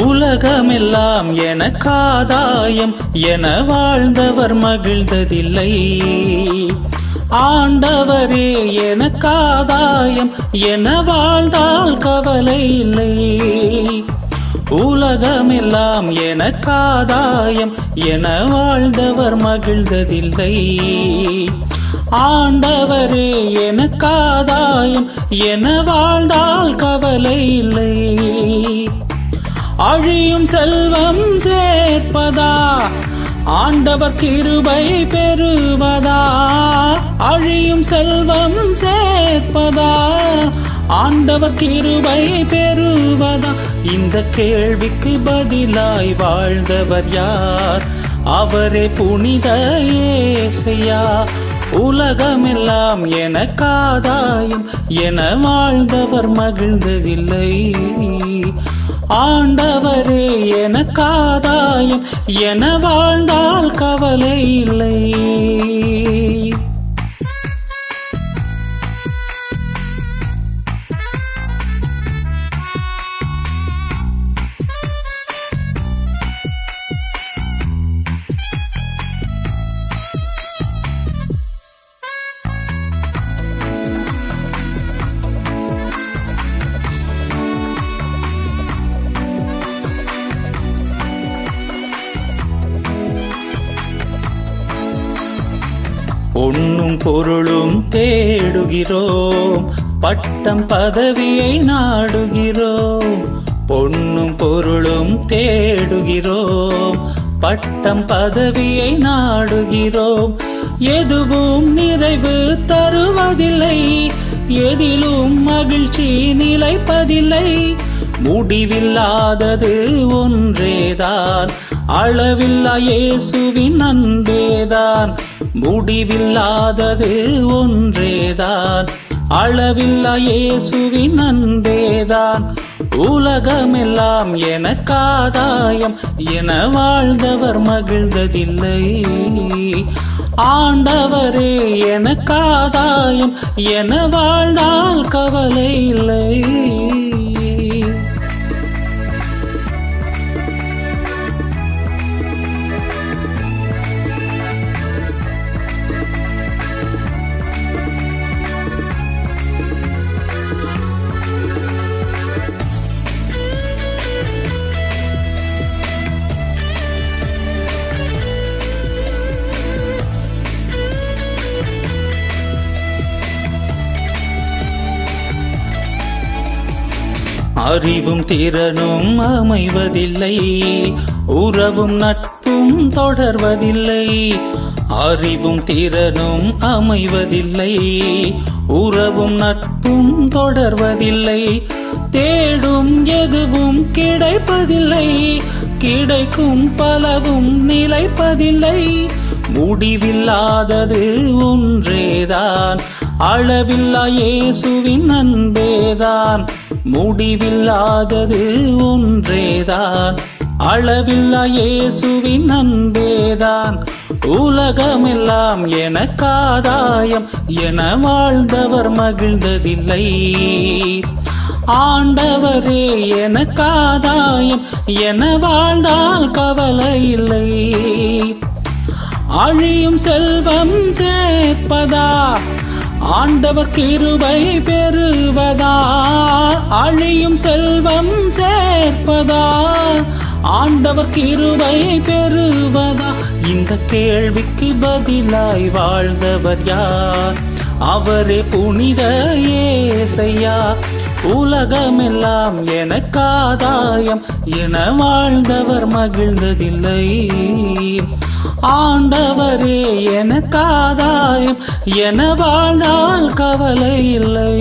உலகமெல்லாம் எனக்காதாயம் என வாழ்ந்தவர் மகிழ்ந்ததில்லை. ஆண்டவரே எனக்காதாயம் என வாழ்ந்தால் கவலை இல்லை. உலகமெல்லாம் எனக்காதாயம் என வாழ்ந்தவர் மகிழ்ந்ததில்லை. ஆண்டவரே எனக்காதாயம் என வாழ்ந்தால் கவலை இல்லை. அழியும் செல்வம் சேர்ப்பதா ஆண்டவர் கிருபை பெறுவதா? அழியும் செல்வம் சேர்ப்பதா ஆண்டவர் கிருபை பெறுவதா? இந்த கேள்விக்கு பதிலாய் வாழ்ந்தவர் யார்? அவரே புனித இயேசையா. உலகமெல்லாம் எனக்காதாயம் என வாழ்ந்தவர் மகிழ்ந்ததில்லை. ஆண்டவரே எனக்காதாயம் என வாழ்ந்தால் கவலை இல்லை. பொன்னும் பொருளும் தேடுகிறோம், பட்டம் பதவியை நாடுகிறோம். பொன்னும் பொருளும் தேடுகிறோம், பட்டம் பதவியை நாடுகிறோம். எதுவும் நிறைவு தருவதில்லை, எதிலும் மகிழ்ச்சி நிலைப்பதில்லை. முடிவில்லாதது ஒன்றேதான், அளவில்லா இயேசுவின் அன்பேதான். முடிவில்லாதது ஒன்றேதான், அளவில்லா இயேசுவின் அன்பேதான். உலகமெல்லாம் எனக்காதாயம் என வாழ்ந்தவர் மகிழ்ந்ததில்லை. ஆண்டவரே எனக்காதாயம் என வாழ்ந்தால் கவலை இல்லை. அறிவும் திறனும் அமைவதில்லை, உறவும் நட்பும் தொடர்வதில்லை. அறிவும் திறனும் அமைவதில்லை, உறவும் நட்பும் தொடர்வதில்லை. தேடும் எதுவும் கிடைப்பதில்லை, கிடைக்கும் பலவும் நிலைப்பதில்லை. முடிவில்லாதது ஒன்றேதான், அளவில்லா இயேசுவின் அன்பேதான். முடிவில்லாதது ஒன்றேதான், அளவில்லா இயேசுவின் அன்பேதான். உலகமெல்லாம் எனக்காதாயம் என வாழ்ந்தவர் மகிழ்ந்ததில்லை. ஆண்டவரே எனக்காதாயம் என வாழ்ந்தால் கவலை இல்லை. அழியும் செல்வம் சேர்ப்பதா ஆண்டவர் கிருபை பெறுவதா? அழியும் செல்வம் சேர்ப்பதா ஆண்டவர் கிருபை பெறுவதா? இந்த கேள்விக்கு பதிலாய் வாழ்ந்தவர் யார்? அவரே புனித இயேசையா. உலகமெல்லாம் எனக்காதாயம் என வாழ்ந்தவர் மகிழ்ந்ததில்லை. ஆண்டவரே எனக்காதாயம் என வாழ்ந்தால் கவலை இல்லை.